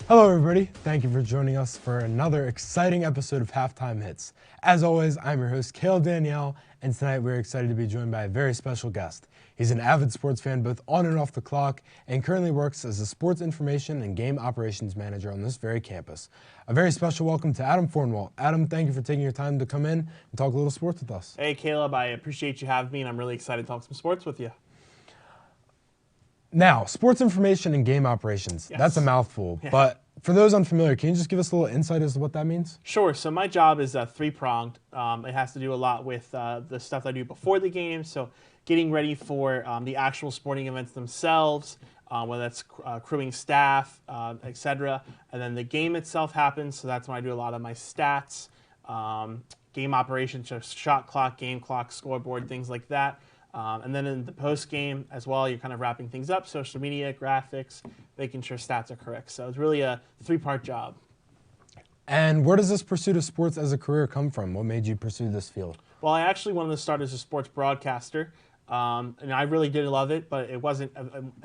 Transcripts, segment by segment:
Hello everybody, thank you for joining us for another exciting episode of Halftime Hits. As always, I'm your host, Cale Danielle, and tonight we're excited to be joined by a very special guest. He's an avid sports fan both on and off the clock, and currently works as a sports information and game operations manager on this very campus. A very special welcome to Adam Fornwalt. Adam, thank you for taking your time to come in and talk a little sports with us. Hey Caleb, I appreciate you having me, and I'm really excited to talk some sports with you. Now, sports information and game operations, Yes. That's a mouthful, but for those unfamiliar, can you just give us a little insight as to what that means? Sure, so my job is three-pronged. It has to do a lot with the stuff that I do before the game, so getting ready for the actual sporting events themselves, whether that's crewing staff, etc. And then the game itself happens, so that's when I do a lot of my stats, game operations, so shot clock, game clock, scoreboard, things like that. And then in the post-game as well, you're kind of wrapping things up, social media, graphics, making sure stats are correct. So it's really a three-part job. And where does this pursuit of sports as a career come from? What made you pursue this field? Well, I actually wanted to start as a sports broadcaster, and I really did love it, but it wasn't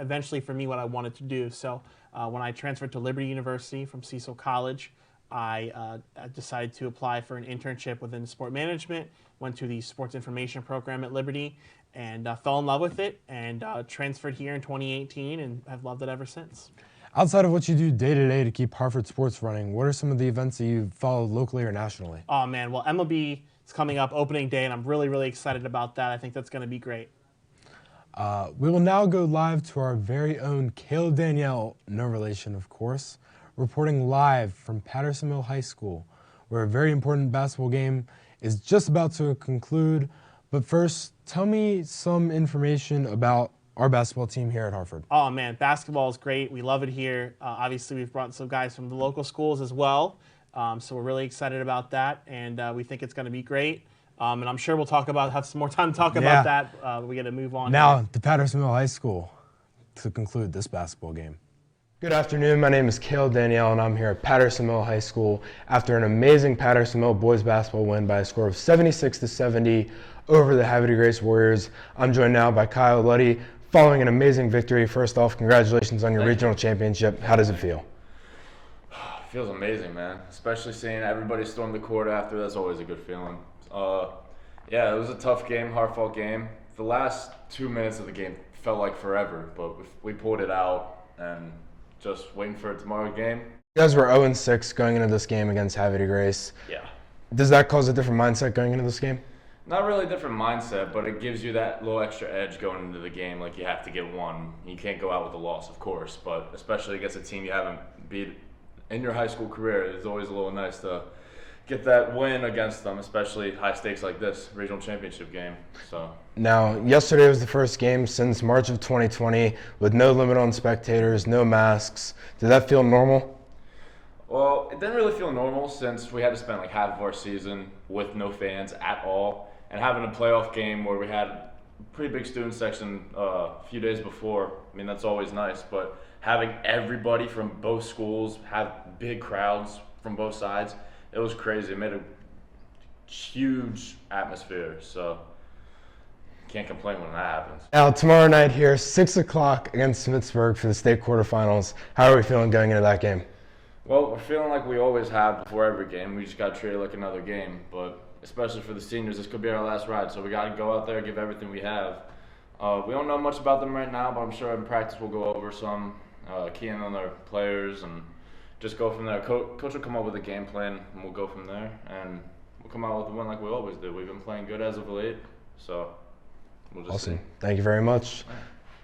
eventually for me what I wanted to do. So when I transferred to Liberty University from Cecil College, I decided to apply for an internship within sport management, went to the sports information program at Liberty, and fell in love with it, and transferred here in 2018, and have loved it ever since. Outside of what you do day to day to keep Hartford sports running, what are some of the events that you follow locally or nationally? Oh man, well MLB is coming up opening day, and I'm really excited about that. I think that's going to be great. We will now go live to our very own Cale Danielle, no relation of course, reporting live from Pattersonville High School, where a very important basketball game is just about to conclude. But first, tell me some information about our basketball team here at Hartford. Oh man, basketball is great. We love it here. Obviously, we've brought some guys from the local schools as well, so we're really excited about that, and we think it's going to be great. And I'm sure we'll have some more time to talk about that. We got to move on. Now, to Pattersonville High School to conclude this basketball game. Good afternoon, my name is Cale Danielle, and I'm here at Pattersonville High School after an amazing Pattersonville boys basketball win by a score of 76-70 over the Havre de Grace Warriors. I'm joined now by Kyle Luddy. Following an amazing victory, first off, congratulations on your regional championship. How does it feel? It feels amazing, man. Especially seeing everybody storm the court after. That's always a good feeling. Yeah, it was a tough game, hard-fought game. The last 2 minutes of the game felt like forever, but we pulled it out and just waiting for tomorrow's game. You guys were 0-6 going into this game against Havre de Grace. Yeah. Does that cause a different mindset going into this game? Not really a different mindset, but it gives you that little extra edge going into the game. Like, you have to get one. You can't go out with a loss, of course, but especially against a team you haven't beat in your high school career, it's always a little nice to get that win against them, especially high stakes like this, regional championship game. So now, yesterday was the first game since March of 2020 with no limit on spectators, no masks. Did that feel normal? Well, it didn't really feel normal since we had to spend like half of our season with no fans at all. And having a playoff game where we had a pretty big student section a few days before, I mean, that's always nice. But having everybody from both schools have big crowds from both sides, it was crazy. It made a huge atmosphere, so can't complain when that happens. Now, tomorrow night here, 6 o'clock against Smithsburg for the state quarterfinals. How are we feeling going into that game? Well, we're feeling like we always have before every game. We just got to treat it like another game, but especially for the seniors, this could be our last ride, so we got to go out there, give everything we have. We don't know much about them right now, but I'm sure in practice we'll go over some, key in on their players, and just go from there. Coach will come up with a game plan, and we'll go from there, and we'll come out with a win like we always do. We've been playing good as of late, so we'll just Awesome. see. Thank you very much.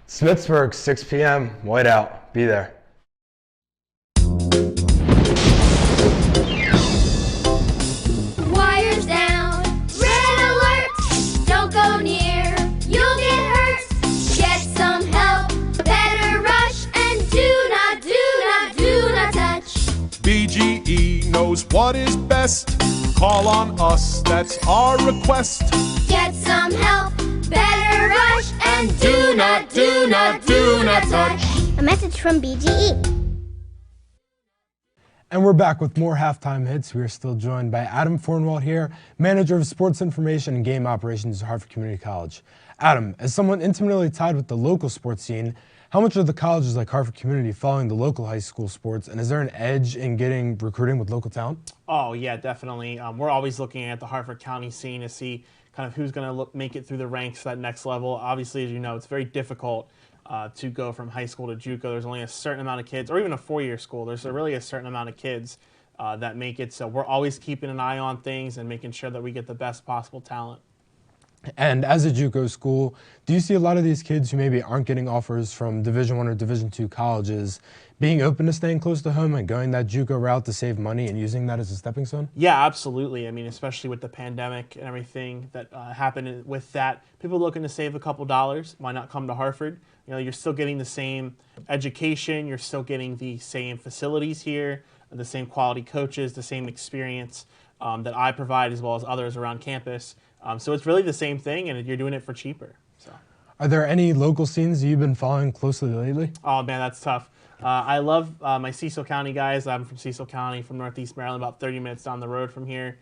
Smithsburg, 6 p.m., white out. Be there. Wires down, red alert, don't go near, you'll get hurt. Get some help, better rush, and do not touch. BGE knows what is best. Call on us, that's our request. Get some help, better rush, and do not touch. A message from BGE. And we're back with more halftime hits. We are still joined by Adam Fornwalt here, manager of sports information and game operations at Hartford Community College. Adam, as someone intimately tied with the local sports scene, how much are the colleges like Hartford Community following the local high school sports, and is there an edge in getting recruiting with local talent? Oh yeah, definitely. We're always looking at the Hartford County scene to see kind of who's going to make it through the ranks for that next level. Obviously, as you know, it's very difficult to go from high school to JUCO. There's only a certain amount of kids, or even a four-year school. There's really a certain amount of kids that make it. So we're always keeping an eye on things and making sure that we get the best possible talent. And as a JUCO school, do you see a lot of these kids who maybe aren't getting offers from Division I or Division II colleges being open to staying close to home and going that JUCO route to save money and using that as a stepping stone? Yeah, absolutely. I mean, especially with the pandemic and everything that happened with that, people looking to save a couple dollars. Why not come to Hartford? You know, you're still getting the same education. You're still getting the same facilities here, the same quality coaches, the same experience that I provide as well as others around campus. So it's really the same thing, and you're doing it for cheaper. So, Are there any local scenes you've been following closely lately? oh man, that's tough. I love my Cecil County guys. I'm from Cecil County, from Northeast Maryland, about 30 minutes down the road from here.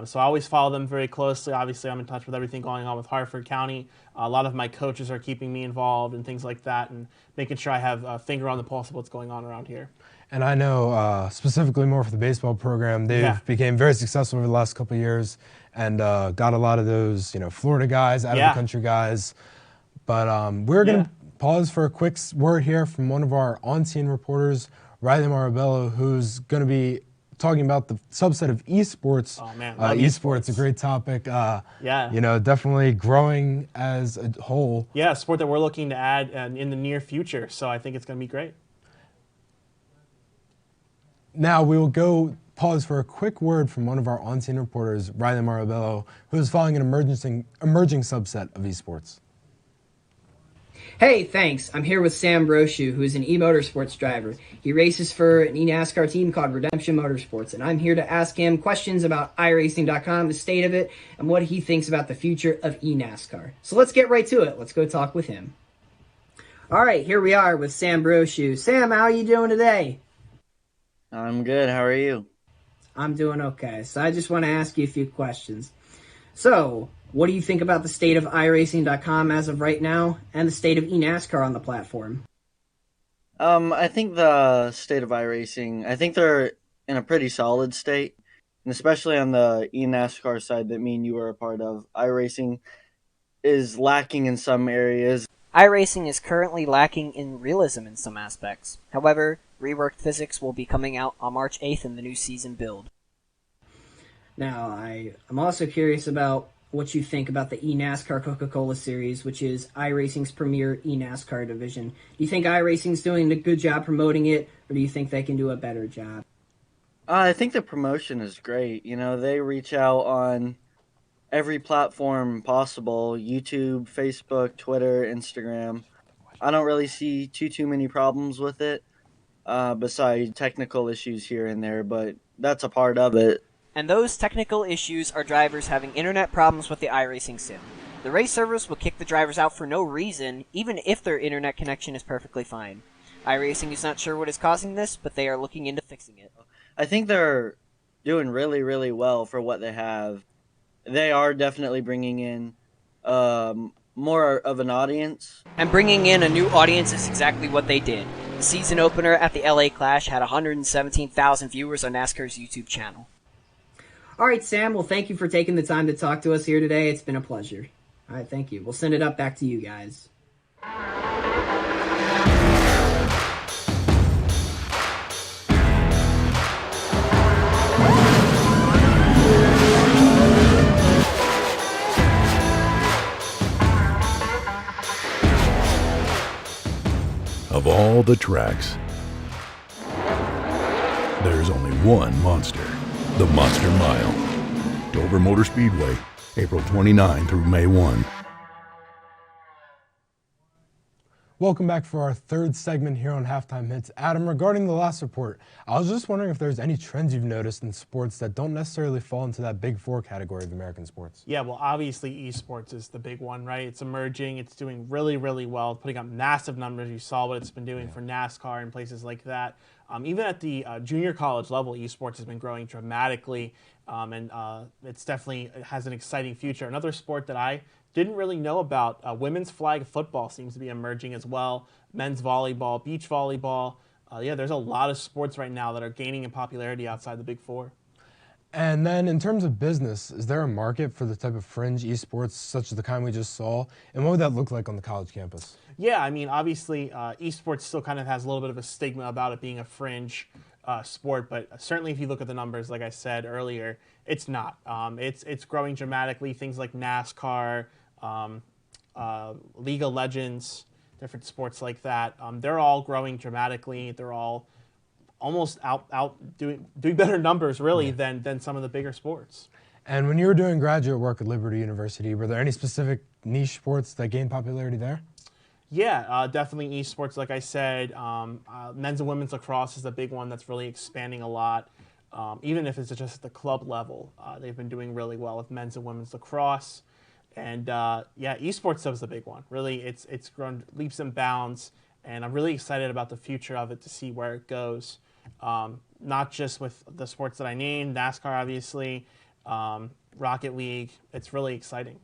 So I always follow them very closely. Obviously, I'm in touch with everything going on with Hartford County. A lot of my coaches are keeping me involved and things like that, and making sure I have a finger on the pulse of what's going on around here. And I know specifically more for the baseball program, they've became very successful over the last couple of years and got a lot of those, Florida guys, out of the country guys. But we're going to pause for a quick word here from one of our on-scene reporters, Riley Marabello, who's going to be talking about the subset of eSports. Oh man, eSports, a great topic. Definitely growing as a whole. Yeah, a sport that we're looking to add in the near future. So I think it's going to be great. Now we will go pause for a quick word from one of our on-scene reporters, Riley Marabello, who is following an emerging subset of esports. Hey, thanks. I'm here with Sam Brochu, who is an e-motorsports driver. He races for an e-NASCAR team called Redemption Motorsports, and I'm here to ask him questions about iRacing.com, the state of it, and what he thinks about the future of e-NASCAR. So let's get right to it. Let's go talk with him. All right, here we are with Sam Brochu. Sam, how are you doing today? I'm good. How are you? I'm doing okay. So I just want to ask you a few questions. So, what do you think about the state of iRacing.com as of right now and the state of eNASCAR on the platform? I think the state of iRacing, I think they're in a pretty solid state, and especially on the eNASCAR side that me and you are a part of. iRacing is lacking in some areas. iRacing is currently lacking in realism in some aspects. However, reworked physics will be coming out on March 8th in the new season build. Now, I'm also curious about what you think about the eNASCAR Coca-Cola Series, which is iRacing's premier eNASCAR division. Do you think iRacing's doing a good job promoting it, or do you think they can do a better job? I think the promotion is great. They reach out on every platform possible: YouTube, Facebook, Twitter, Instagram. I don't really see too many problems with it, besides technical issues here and there, but that's a part of it. And those technical issues are drivers having internet problems with the iRacing sim. The race servers will kick the drivers out for no reason, even if their internet connection is perfectly fine. iRacing is not sure what is causing this, but they are looking into fixing it. I think they're doing really, really well for what they have. They are definitely bringing in more of an audience. And bringing in a new audience is exactly what they did. The season opener at the LA Clash had 117,000 viewers on NASCAR's YouTube channel. All right, Sam, well, thank you for taking the time to talk to us here today. It's been a pleasure. All right, thank you. We'll send it up back to you guys. Of all the tracks, there's only one monster. The Monster Mile. Dover Motor Speedway, April 29 through May 1. Welcome back for our third segment here on Halftime Hits. Adam, regarding the last report, I was just wondering if there's any trends you've noticed in sports that don't necessarily fall into that big four category of American sports. Yeah, well, obviously eSports is the big one, right? It's emerging. It's doing really, really well, putting up massive numbers. You saw what it's been doing for NASCAR and places like that. Even at the junior college level, eSports has been growing dramatically, and it's definitely has an exciting future. Another sport that I didn't really know about. Women's flag football seems to be emerging as well. Men's volleyball, beach volleyball. Yeah, there's a lot of sports right now that are gaining in popularity outside the Big Four. And then in terms of business, is there a market for the type of fringe esports such as the kind we just saw? And what would that look like on the college campus? Yeah, I mean, obviously, esports still kind of has a little bit of a stigma about it being a fringe sport, but certainly if you look at the numbers, like I said earlier, it's not. It's growing dramatically. Things like NASCAR, League of Legends, different sports like that, they're all growing dramatically. They're all almost out doing better numbers, really, than some of the bigger sports. And when you were doing graduate work at Liberty University, were there any specific niche sports that gained popularity there? Yeah, definitely esports, like I said. Men's and women's lacrosse is a big one that's really expanding a lot. Even if it's just at the club level, they've been doing really well with men's and women's lacrosse. And yeah, esports stuff is a big one. Really, it's grown leaps and bounds, and I'm really excited about the future of it to see where it goes. Not just with the sports that I named, NASCAR obviously, Rocket League. It's really exciting.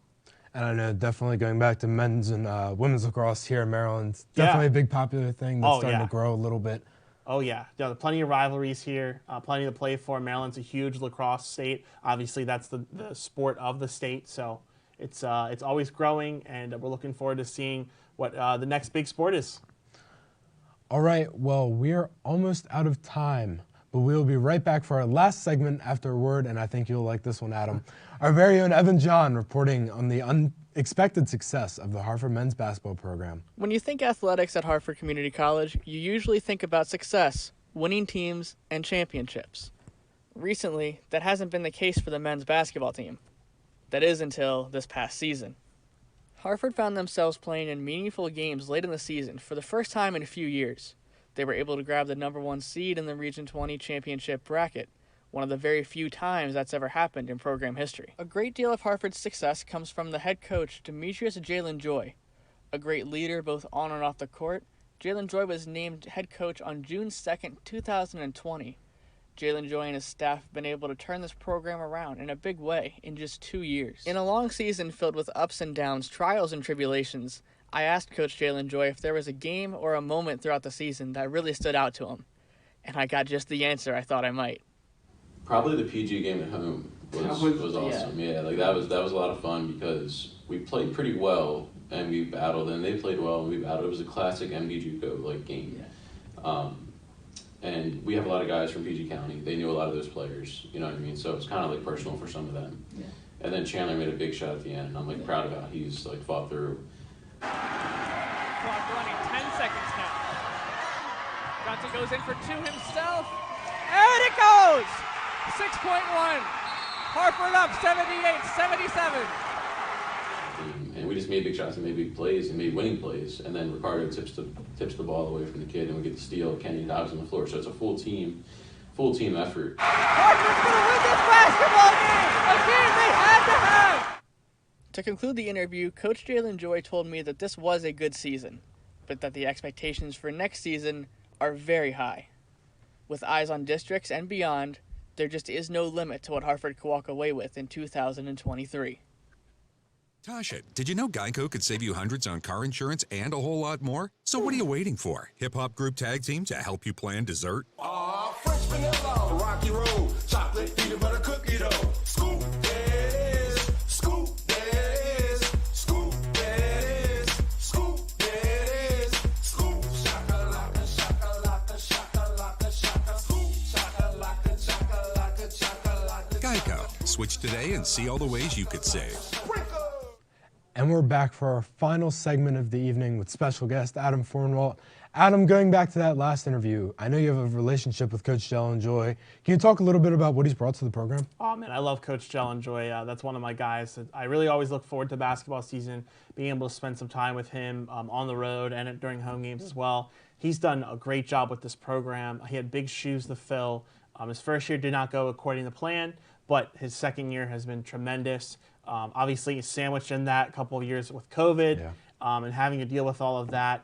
And I know definitely going back to men's and women's lacrosse here in Maryland, it's definitely a big popular thing that's starting to grow a little bit. Oh yeah, there are plenty of rivalries here, plenty to play for. Maryland's a huge lacrosse state. Obviously, that's the sport of the state, so it's always growing, and we're looking forward to seeing what the next big sport is. All right, well, we're almost out of time, but we'll be right back for our last segment after a word, and I think you'll like this one, Adam. Our very own Evan John reporting on the unexpected success of the Hartford men's basketball program. When you think athletics at Hartford Community College, you usually think about success, winning teams, and championships. Recently, that hasn't been the case for the men's basketball team. That is until this past season. Hartford found themselves playing in meaningful games late in the season for the first time in a few years. They were able to grab the #1 seed in the Region 20 championship bracket, one of the very few times that's ever happened in program history. A great deal of Hartford's success comes from the head coach, Demetrius Jalen Joy. A great leader both on and off the court, Jalen Joy was named head coach on June 2nd, 2020. Jalen Joy and his staff have been able to turn this program around in a big way in just 2 years. In a long season filled with ups and downs, trials and tribulations, I asked Coach Jalen Joy if there was a game or a moment throughout the season that really stood out to him. And I got just the answer I thought I might. Probably the PG game at home was awesome. Yeah, like that was a lot of fun because we played pretty well and we battled, and they played well and we battled. It was a classic MD JUCO game. Yeah. And we have a lot of guys from PG County. They knew a lot of those players, you know what I mean? So it's kind of like personal for some of them. Yeah. And then Chandler made a big shot at the end, and I'm like proud of how he's like fought through. Clock running, 10 seconds now. Johnson goes in for two himself, and it goes! 6.1. Hartford up 78-77. And we just made big shots and made big plays and made winning plays. And then Ricardo tips the ball away from the kid, and we get the steal. Kenny and Dobbs on the floor. So it's a full team effort. Hartford's going to win this basketball game! A game they had to have! To conclude the interview, Coach Jalen Joy told me that this was a good season, but that the expectations for next season are very high. With eyes on districts and beyond, there just is no limit to what Hartford could walk away with in 2023. Tasha, did you know Geico could save you hundreds on car insurance and a whole lot more? So what are you waiting for? Hip Hop Group Tag Team to help you plan dessert? Fresh vanilla, rocky road, chocolate peanut butter cookie dough. Scoop this, scoop this, scoop this, scoop this, scoop shakalaka, shakalaka, shakalaka, shaka, scoop shakalaka, shakalaka, shakalaka. Geico. Switch today and see all the ways you could save. And we're back for our final segment of the evening with special guest Adam Fornwalt. Adam, going back to that last interview, I know you have a relationship with Coach Jalen Joy. Can you talk a little bit about what he's brought to the program? Oh man, I love Coach Jalen Joy. That's one of my guys. I really always look forward to basketball season, being able to spend some time with him on the road and during home games as well. He's done a great job with this program. He had big shoes to fill. His first year did not go according to plan, but his second year has been tremendous. Obviously, he's sandwiched in that couple of years with COVID and having to deal with all of that.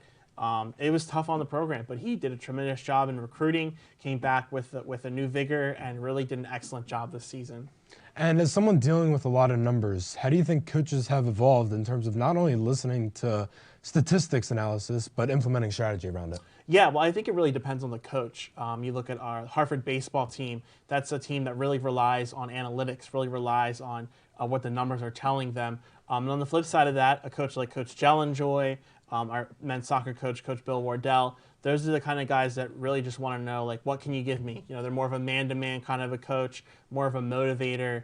It was tough on the program, but he did a tremendous job in recruiting, came back with a new vigor, and really did an excellent job this season. And as someone dealing with a lot of numbers, how do you think coaches have evolved in terms of not only listening to statistics analysis, but implementing strategy around it? Yeah, well, I think it really depends on the coach. You look at our Harvard baseball team. That's a team that really relies on analytics, really relies on what the numbers are telling them. And on the flip side of that, a coach like Coach Jellenjoy, our men's soccer coach, Coach Bill Wardell, those are the kind of guys that really just want to know, like, what can you give me? You know, they're more of a man-to-man kind of a coach, more of a motivator,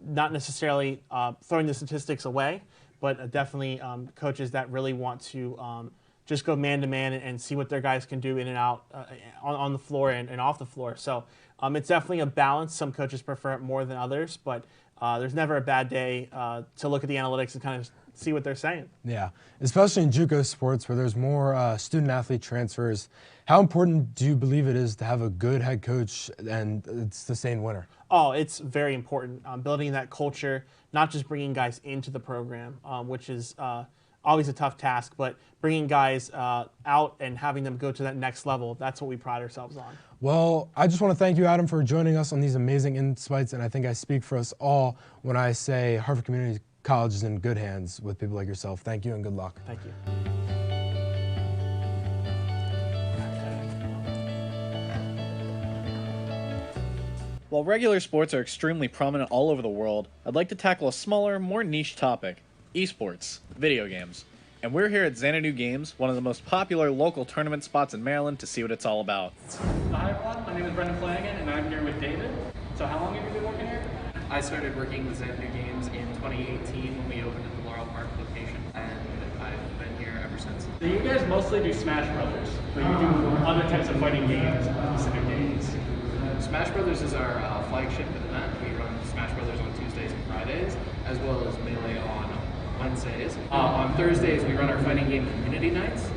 not necessarily throwing the statistics away, but definitely coaches that really want to just go man-to-man and see what their guys can do in and out on the floor and off the floor. So it's definitely a balance. Some coaches prefer it more than others, but there's never a bad day to look at the analytics and kind of see what they're saying. Yeah, especially in JUCO sports where there's more student-athlete transfers. How important do you believe it is to have a good head coach and it's the same winner? Oh, it's very important. Building that culture, not just bringing guys into the program, which is always a tough task, but bringing guys out and having them go to that next level, that's what we pride ourselves on. Well, I just want to thank you, Adam, for joining us on these amazing insights, and I think I speak for us all when I say Harvard Community College is in good hands with people like yourself. Thank you and good luck. Thank you. While regular sports are extremely prominent all over the world, I'd like to tackle a smaller, more niche topic, eSports, video games. And we're here at Xanadu Games, one of the most popular local tournament spots in Maryland, to see what it's all about. Hi everyone, my name is Brendan Flanagan and I'm here with David. So how long have you been working here? I started working with Xanadu Games in 2018 when we opened at the Laurel Park location, and I've been here ever since. So you guys mostly do Smash Brothers, but you do other types of fighting games on specific days. Smash Brothers is our flagship event. We run Smash Brothers on Tuesdays and Fridays, as well as Melee on Wednesdays. On Thursdays, we run our fighting game community nights.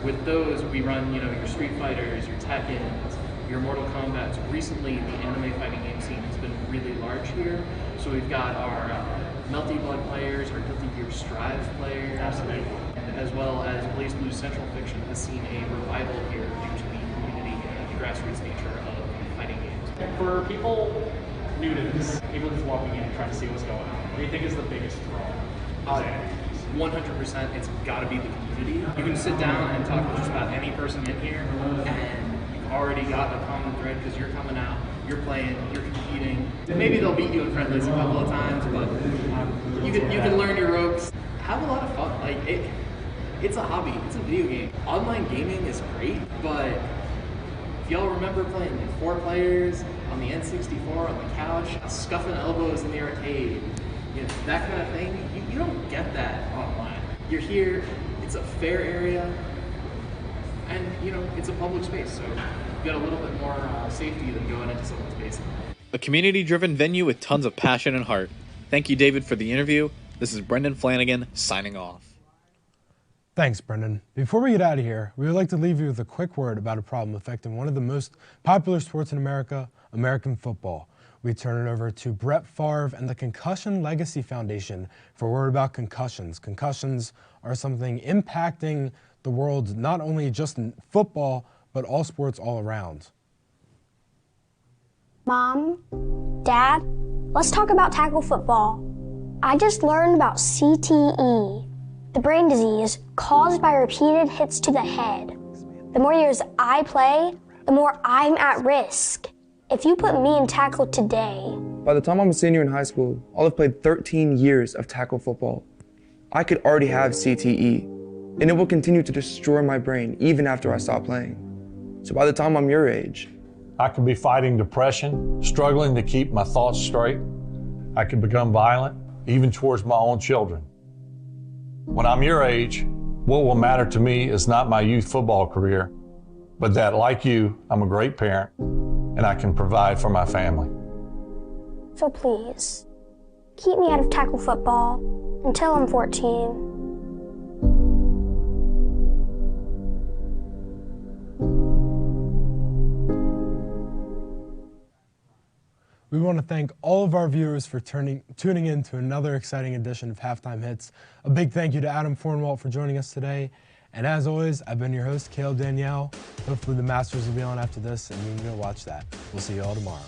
With those, we run, your Street Fighters, your Tekkens, your Mortal Kombats. Recently, the anime fighting game scene has been really large here. So we've got our Melty Blood players, our Guilty Gear Strive players, as well as Blaze Blue Central Fiction has seen a revival here due to the community and the grassroots nature of fighting games. For people new to this, people just walking in and trying to see what's going on, what do you think is the biggest draw? 100%, it's got to be the community. You can sit down and talk to just about any person in here, and you've already got a common thread because you're coming out, you're playing, you're competing. Maybe they'll beat you in friendlies a couple of times, but you can learn your ropes. Have a lot of fun. Like it's a hobby. It's a video game. Online gaming is great, but if y'all remember playing like 4 players on the N64 on the couch, scuffing elbows in the arcade, that kind of thing, you don't get that online. You're here, it's a fair area, and it's a public space, so you got a little bit more safety than going into someone's basement. A community-driven venue with tons of passion and heart. Thank you, David, for the interview. This is Brendan Flanagan, signing off. Thanks, Brendan. Before we get out of here, we would like to leave you with a quick word about a problem affecting one of the most popular sports in America, American football. We turn it over to Brett Favre and the Concussion Legacy Foundation for a word about concussions. Concussions are something impacting the world, not only just in football, but all sports all around. Mom, Dad, let's talk about tackle football. I just learned about CTE, the brain disease caused by repeated hits to the head. The more years I play, the more I'm at risk. If you put me in tackle today... By the time I'm a senior in high school, I'll have played 13 years of tackle football. I could already have CTE, and it will continue to destroy my brain even after I stop playing. So by the time I'm your age... I could be fighting depression, struggling to keep my thoughts straight. I could become violent, even towards my own children. When I'm your age, what will matter to me is not my youth football career, but that, like you, I'm a great parent, and I can provide for my family. So please, keep me out of tackle football until I'm 14. We want to thank all of our viewers for tuning in to another exciting edition of Halftime Hits. A big thank you to Adam Fornwalt for joining us today. And as always, I've been your host, Cale Danielle. Hopefully the Masters will be on after this, and you can go watch that. We'll see you all tomorrow.